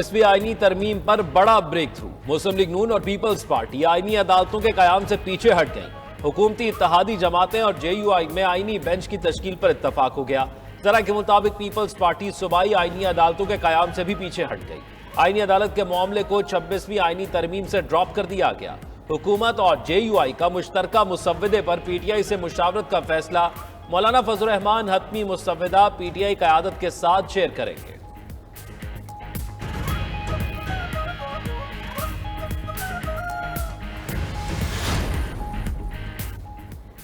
26वीं आईनी तरमीम पर बड़ा ब्रेक थ्रू। मुस्लिम लीग नून और पीपल्स पार्टी आईनी अदालतों के कयाम से पीछे हट गई। हुकूमती इत्तेहादी जमातें और JUI में आईनी बेंच की तश्कील पर इत्तफाक हो गया। जरा के मुताबिक पीपल्स पार्टी सूबाई आईनी अदालतों के कयाम से भी पीछे हट गई। आईनी अदालत के मामले को 26वीं आईनी तरमीम से ड्रॉप कर दिया गया। हुकूमत और JUI का मुश्तरका मुसव्वदे पर PTI से मुशावरत का फैसला मौलाना फजल रहमान हतमी मुसव्वदा PTI क़यादत के साथ शेयर करेंगे।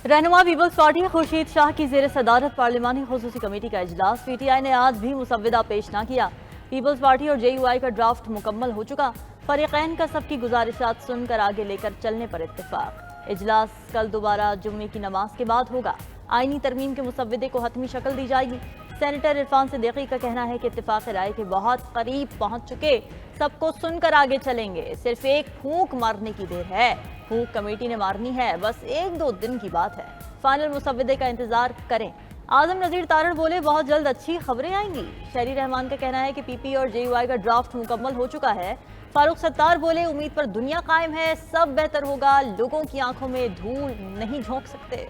रहनुमा पीपल्स पार्टी खुर्शीद शाह की जेर सदारत पार्लिमानी खुसूसी कमेटी का इजलास। PTI ने आज भी मुसव्वदा पेश न किया। पीपल्स पार्टी और JUI का ड्राफ्ट मुकम्मल हो चुका। फरीकैन का सबकी गुजारिशात सुनकर आगे लेकर चलने पर इत्तेफाक। इजलास कल दोबारा जुम्मे की नमाज के बाद होगा। आईनी तरमीम के मुसव्वदे को हतमी शक्ल दी जाएगी। सेनेटर इरफान सिद्दीकी का कहना है कि इत्तेफाक राय के बहुत करीब पहुंच चुके, सबको सुनकर आगे चलेंगे। सिर्फ एक फूंक मारने की देर है। फूंक कमेटी ने मारनी है, बस 1-2 दिन की बात है। फाइनल मुसव्वदे का इंतजार करें। आजम नजीर तारड़ बोले, बहुत जल्द अच्छी खबरें आएंगी। शहरी रहमान का कहना है कि PP और JUI का ड्राफ्ट मुकम्मल हो चुका है। फारूक सत्तार बोले, उम्मीद पर दुनिया कायम है, सब बेहतर होगा, लोगों की आंखों में धूल नहीं झोंक सकते।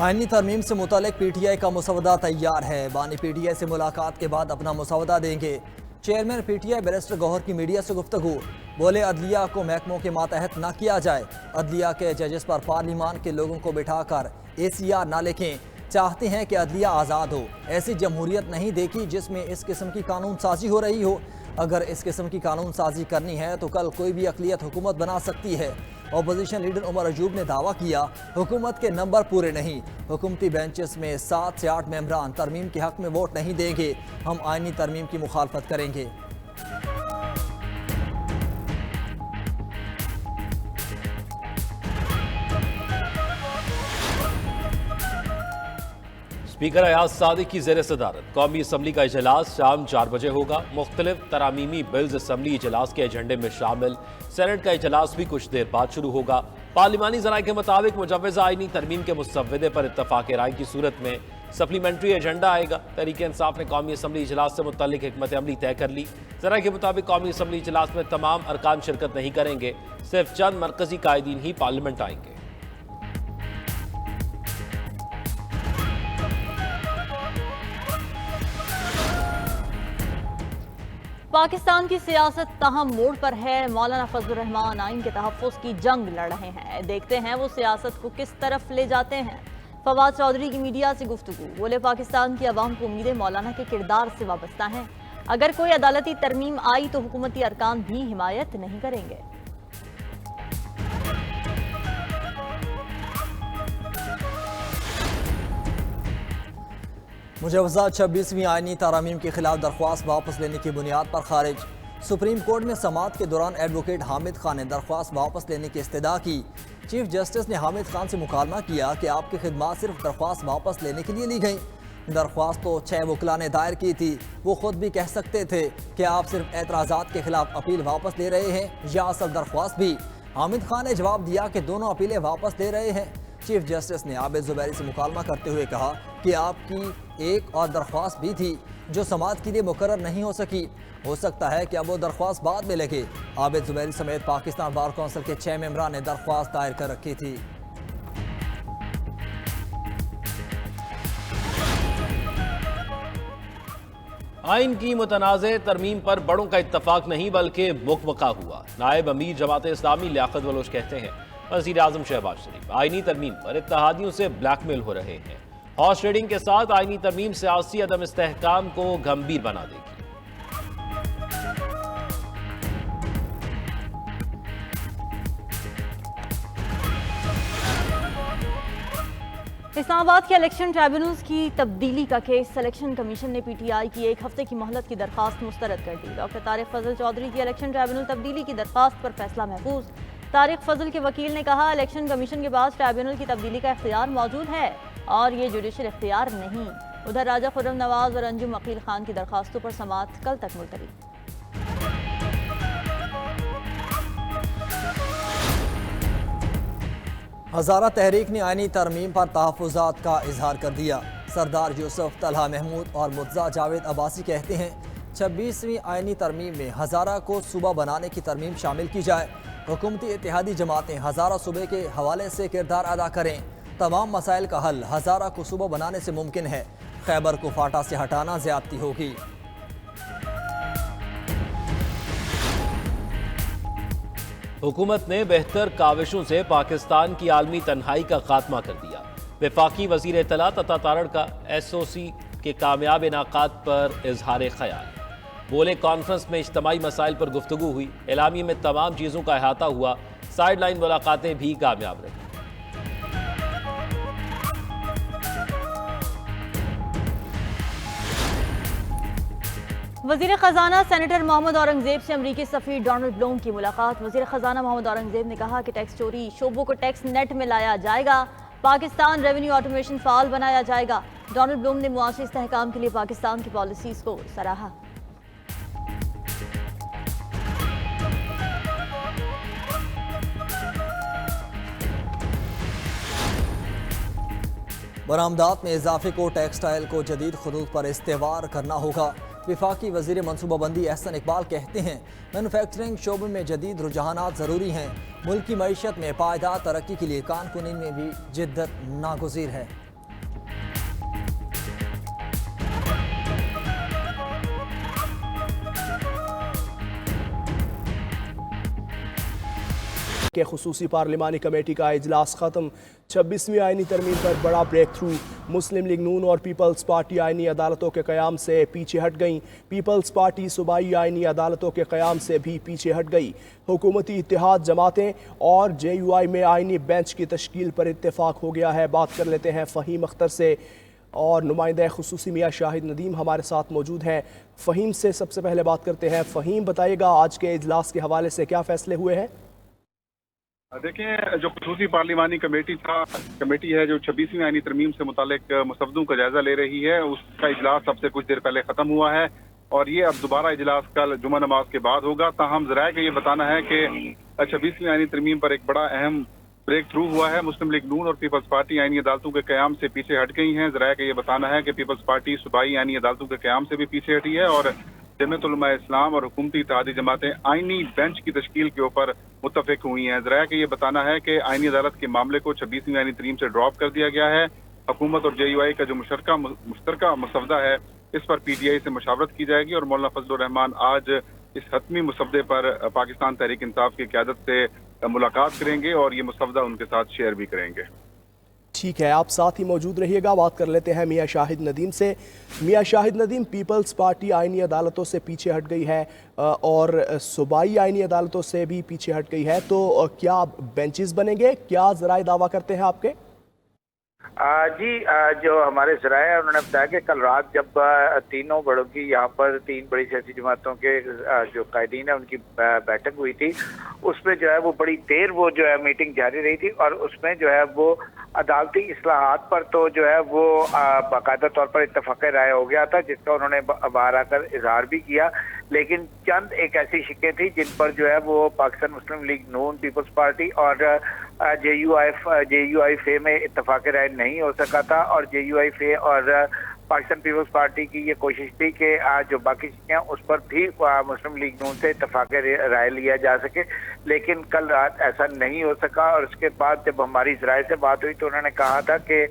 आईनी तरमीम से मुतालिक PTI का मुसवदा तैयार है। बानी PTI से मुलाकात के बाद अपना मुसवदा देंगे। चेयरमैन PTI बैरिस्टर गौहर की मीडिया से गुफ्तगू, बोले अदलिया को महकमों के मातहत न किया जाए। अदलिया के जजेस पर पार्लिमान के लोगों को बिठाकर ACR ना लिखें। चाहते हैं कि अदलिया आज़ाद हो। ऐसी जमहूरियत नहीं देखी जिसमें इस किस्म की कानून साजी हो रही हो। अगर इस किस्म की कानून साजी करनी है तो कल कोई भी अक़लियत हुकूमत बना सकती है। अपोजिशन लीडर उमर अयूब ने दावा किया, हुकूमत के नंबर पूरे नहीं। हुकूमती बेंचेस में 7 से 8 मेंबरान तरमीम के हक में वोट नहीं देंगे। हम आईनी तरमीम की मुखालफत करेंगे। स्पीकर अयाज सादिक की जेर सदारत कौमी असम्बली का इजलास शाम 4 बजे होगा। मुख्तलिफ तरामीमी बिल्स असम्बली इजलास के एजेंडे में शामिल। सेनेट का इजलास भी कुछ देर बाद शुरू होगा। पार्लिमानी ज़राए के मुताबिक मुजव्वज़ा आईनी तरमीम के मुसव्वदे पर इत्तफाक राय की सूरत में सप्लीमेंट्री एजेंडा आएगा। तहरीक इंसाफ ने कौमी असम्बली इजलास से मुतल्लिक हिकमत अमली तय कर ली। ज़राए के मुताबिक कौमी असम्बली इजलास में तमाम अरकान शिरकत नहीं करेंगे। सिर्फ चंद मरकजी कायदीन ही पार्लियामेंट आएंगे। पाकिस्तान की सियासत ताहम मोड़ पर है। मौलाना फजल रहमान आइन के तहफ़्फ़ुज़ की जंग लड़ रहे हैं। देखते हैं वो सियासत को किस तरफ ले जाते हैं। फवाद चौधरी की मीडिया से गुफ्तगू, बोले पाकिस्तान की अवाम को उम्मीदें मौलाना के किरदार से वाबस्ता हैं। अगर कोई अदालती तरमीम आई तो हुकूमती अरकान भी हिमायत नहीं करेंगे। मुजव्वज़ा 26वीं आईनी तरामीम के खिलाफ दरख्वास्त वापस लेने की बुनियाद पर खारिज। सुप्रीम कोर्ट में समाअत के दौरान एडवोकेट हामिद खान ने दरख्वास्त वापस लेने की इस्तदा की। चीफ जस्टिस ने हामिद खान से मुकालमा किया कि आपकी खिदमात सिर्फ दरख्वास्त वापस लेने के लिए ली गई। दरख्वास्त तो 6 वकला ने दायर की थी। वो खुद भी कह सकते थे कि आप सिर्फ एतराज़ात के खिलाफ अपील वापस ले रहे हैं या असल दरख्वास्त भी। हामिद खान ने जवाब दिया कि दोनों अपीलें वापस ले रहे हैं। चीफ जस्टिस ने आबिद ज़ुबैरी से मुकालमा करते हुए कहा कि आपकी एक और दरख्वास्त भी थी जो समाअत के लिए मुकर्रर नहीं हो सकी। हो सकता है कि अब वो दरख्वास्त बाद में लगे। आबिद ज़ुबैरी समेत पाकिस्तान बार कौंसिल के 6 मेंबरान ने दरख्वास्त दायर कर रखी थी। आइन की मुतनाज़े तरमीम पर बड़ों का इत्तफाक नहीं बल्कि मुकबका हुआ। नायब अमीर जमात इस्लामी लियाकत बलोच कहते हैं वज़ीर आज़म शहबाज शरीफ आईनी तरमीम पर इत्तेहादियों से ब्लैकमेल हो रहे हैं। हॉर्स ट्रेडिंग के साथ आईनी तरमीम सियासी अदम इस्तेहकाम को गंभीर बना देगी। इस्लामाबाद के इलेक्शन ट्राइब्यूनल्स की तब्दीली का केस सिलेक्शन कमीशन ने PTI की 1 हफ्ते की मोहलत की दरखास्त मुस्तरद कर दी। डॉक्टर तारिक फजल चौधरी की इलेक्शन ट्राइब्यूनल तब्दीली की दरखास्त पर फैसला महफूज। तारिक फजल के वकील ने कहा, इलेक्शन कमीशन के पास ट्राइब्यूनल की तब्दीली का इख्तियार मौजूद है और ये जुडिशल इख्तियार नहीं। उधर राजा खुर्रम नवाज और अंजुम अकील खान की दरखास्तों पर समाअत कल तक मुलतवी। हज़ारा तहरीक ने आईनी तरमीम पर तहफ़्फ़ुज़ात का इजहार कर दिया। सरदार यूसुफ, तलहा महमूद और मुर्तज़ा जावेद अब्बासी कहते हैं 26वीं आईनी तरमीम में हज़ारा को सूबा बनाने की तरमीम शामिल की जाए। हुकूमती इत्तेहादी जमातें हज़ारा सूबे के हवाले से किरदार अदा करें। तमाम मसाइल का हल हज़ारा को सूबा बनाने से मुमकिन है। खैबर को फाटा से हटाना ज़्यादती होगी। हुकूमत ने बेहतर काविशों से पाकिस्तान की आलमी तन्हाई का खात्मा कर दिया। वफाकी वजीर इत्तलात अता तारड़ का SOC के कामयाब इनाकात पर इजहार ख्याल। बोले, कॉन्फ्रेंस में इज्तमाई मसाइल पर गुफ्तगू हुई। एलामी में तमाम चीज़ों का अहाता हुआ। साइड लाइन मुलाकातें भी कामयाब रही। वज़ीर ख़जाना सेनेटर मोहम्मद औरंगज़ेब से अमरीकी सफ़ीर डोनाल्ड ब्लूम की मुलाकात। वज़ीर ख़जाना मोहम्मद औरंगज़ेब ने कहा कि टैक्स चोरी शोबों को टैक्स नेट में लाया जाएगा। पाकिस्तान रेवेन्यू ऑटोमेशन फ़ाल बनाया जाएगा। डोनाल्ड ब्लूम ने मुआशी इस्तेहकाम के लिए पाकिस्तान की पॉलिसीज़ को सराहा। बरामदात में इजाफे को टेक्सटाइल को जदीद खतूत पर इस्तेवार करना होगा। विफाकी वजीर मनसूबाबंदी एहसन इकबाल कहते हैं मैनुफैक्चरिंग शोबे में जदीद रुझानात ज़रूरी हैं। मुल्क की मईशत में पायदार तरक्की के लिए कानकुनी में भी जिद्दत नागुज़ीर है। के खुसूसी पार्लिमानी कमेटी का इजलास ख़त्म। 26वीं आईनी तरमीम पर बड़ा ब्रेक थ्रू। मुस्लिम लीग नून और पीपल्स पार्टी आईनी अदालतों के क़याम से पीछे हट गई। पीपल्स पार्टी सूबाई आईनी अदालतों के क़याम से भी पीछे हट गई। हुकूमती इत्तेहाद जमातें और JUI में आईनी बेंच की तश्कील पर इत्तेफाक हो गया है। बात कर लेते हैं फ़हीम अख्तर से और नुमाइंदा खुसूसी मियाँ शाहिद नदीम हमारे साथ मौजूद हैं। फ़हीम से सबसे पहले बात करते हैं। फ़हीम, बताइएगा आज के इजलास के हवाले से क्या फ़ैसले हुए हैं? देखिए, जो खसूसी पार्लिमानी कमेटी है जो 26वीं आईनी तरमीम से मुतालिक मुसव्वदों का जायजा ले रही है, उसका इजलास सबसे कुछ देर पहले खत्म हुआ है और ये अब दोबारा इजलास कल जुमा नमाज के बाद होगा। ताहम ज़राए का ये बताना है कि 26वीं आईनी तरमीम पर एक बड़ा अहम ब्रेक थ्रू हुआ है। मुस्लिम लीग नून और पीपल्स पार्टी आईनी अदालतों के क़याम से पीछे हट गई हैं। ज़राए का ये बताना है कि पीपल्स पार्टी सूबाई आईनी अदालतों के क़याम से भी पीछे हटी है और जमीयत उलमा इस्लाम और हुकूमती इत्तेहादी जमातें आईनी बेंच की तश्कील के ऊपर मुत्तफिक हुई हैं। ज़राया के ये बताना है कि आईनी अदालत के मामले को 26वीं आईनी तरमीम से ड्रॉप कर दिया गया है। हुकूमत और JUI का जो मुश्तरका मसवदा है, इस पर PTI से मशावरत की जाएगी और मौलाना फजलुर रहमान आज इस हतमी मसवदे पर पाकिस्तान तहरीक इंसाफ की क़यादत से मुलाकात करेंगे और ये मसवदा उनके साथ शेयर भी करेंगे। ठीक है, आप साथ ही मौजूद रहिएगा। बात कर लेते हैं मियाँ शाहिद नदीम से। मियाँ शाहिद नदीम, पीपल्स पार्टी आईनी अदालतों से पीछे हट गई है और सूबाई आईनी अदालतों से भी पीछे हट गई है, तो क्या बेंचेस बनेंगे? क्या ज़राए दावा करते हैं आपके? जी, जो हमारे ज़राए हैं उन्होंने बताया कि कल रात जब तीनों बड़ों की यहाँ पर 3 बड़ी सियासी जमातों के जो कायदीन है उनकी बैठक हुई थी, उसमें जो है वो बड़ी देर वो जो है मीटिंग जारी रही थी और उसमें जो है वो अदालती इस्लाहात पर तो जो है वो बाकायदा तौर पर इत्तफाक़ राय हो गया था, जिसका उन्होंने बाहर आकर इजहार भी किया। लेकिन चंद एक ऐसी शिकें थी जिन पर जो है वो पाकिस्तान मुस्लिम लीग नून, पीपल्स पार्टी और JUI फे में इत्तफाक़ राय नहीं हो सका था और JUI फे और पाकिस्तान पीपल्स पार्टी की ये कोशिश थी कि जो बाकी चीज़ें हैं उस पर भी मुस्लिम लीग नून से इत्तफाक़ राय लिया जा सके, लेकिन कल रात ऐसा नहीं हो सका। और उसके बाद जब हमारी ज़राए से बात हुई तो उन्होंने कहा था कि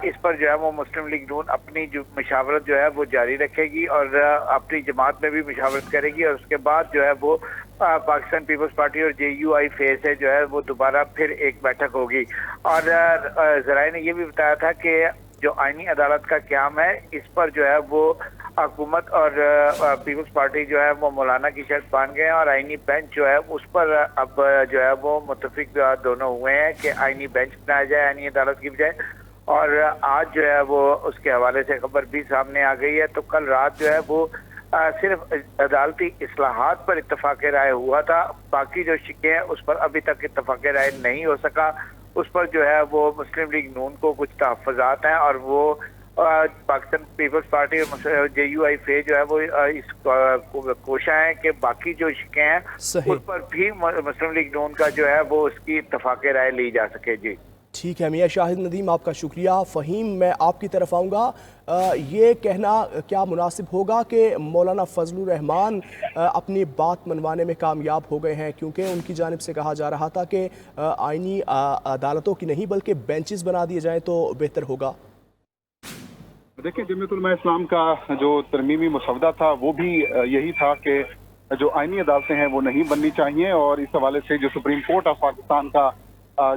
इस पर जो है वो मुस्लिम लीग नून अपनी जो मशावरत जो है वो जारी रखेगी और अपनी जमात में भी मशावरत करेगी और उसके बाद जो है वो पाकिस्तान पीपल्स पार्टी और JUI फे से जो है वो दोबारा फिर एक बैठक होगी। और ज़राए ने ये भी बताया था कि जो आईनी अदालत का क़याम है, इस पर जो है वो हुकूमत और पीपल्स पार्टी जो है वो मौलाना की शर्त मान गए हैं और आईनी बेंच जो है उस पर अब जो है वो मुत्तफिक दोनों हुए हैं कि आईनी बेंच बनाया जाए आईनी अदालत की बजाय। और आज जो है वो उसके हवाले से खबर भी सामने आ गई है। तो कल रात जो है वो सिर्फ अदालती इस्लाहात पर इत्तफाक़ राय हुआ था, बाकी जो शिकें हैं उस पर अभी तक इत्तफाक़ राय नहीं हो सका। उस पर जो है वो मुस्लिम लीग नून को कुछ तहफ़्फ़ुज़ात हैं और वो पाकिस्तान पीपल्स पार्टी और JUI फे जो है वो इस कोशा है कि बाकी जो शिकें हैं उस पर भी मुस्लिम लीग नून का जो है वो उसकी इत्तफाक़ राय ली जा सके। जी। ठीक है मियां शाहिद नदीम, आपका शुक्रिया। फ़हीम, मैं आपकी तरफ आऊँगा। ये कहना क्या मुनासिब होगा कि मौलाना फजलुर रहमान अपनी बात मनवाने में कामयाब हो गए हैं, क्योंकि उनकी जानिब से कहा जा रहा था कि आइनी अदालतों की नहीं बल्कि बेंचेस बना दिए जाएँ तो बेहतर होगा। देखिए, जमीयत उलमा इस्लाम का जो तरमीमी मसवदा था वो भी यही था कि जो आइनी अदालतें हैं वो नहीं बननी चाहिए, और इस हवाले से जो सुप्रीम कोर्ट ऑफ पाकिस्तान का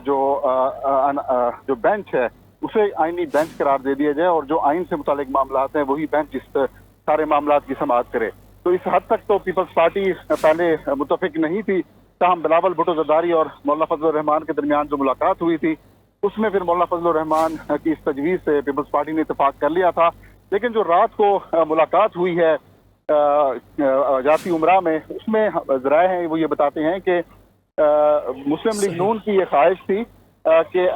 जो बेंच है उसे आइनी बेंच करार दे दिया जाए, और जो आइन से मुतालिक मामलात हैं वही बेंच इस सारे मामलात की समाअत करे। तो इस हद तक तो पीपल्स पार्टी पहले मुतफिक नहीं थी, ताहम बिलावल भुट्टो ज़रदारी और मौलाना फजलुर रहमान के दरमियान जो मुलाकात हुई थी उसमें फिर मौलाना फजलुर रहमान की इस तजवीज़ से पीपल्स पार्टी ने इत्तेफाक कर लिया था। लेकिन जो रात को मुलाकात हुई है जाती उमरा में, उसमें ज़राए हैं वो ये बताते हैं कि मुस्लिम लीग नून की ये ख्वाहिश थी कि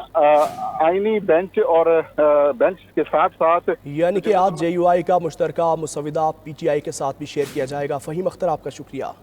आइनी बेंच और बेंच के साथ साथ, यानी कि आज JUI का मुश्तरका मुसविदा PTI के साथ भी शेयर किया जाएगा। फ़हीम अख्तर, आपका शुक्रिया।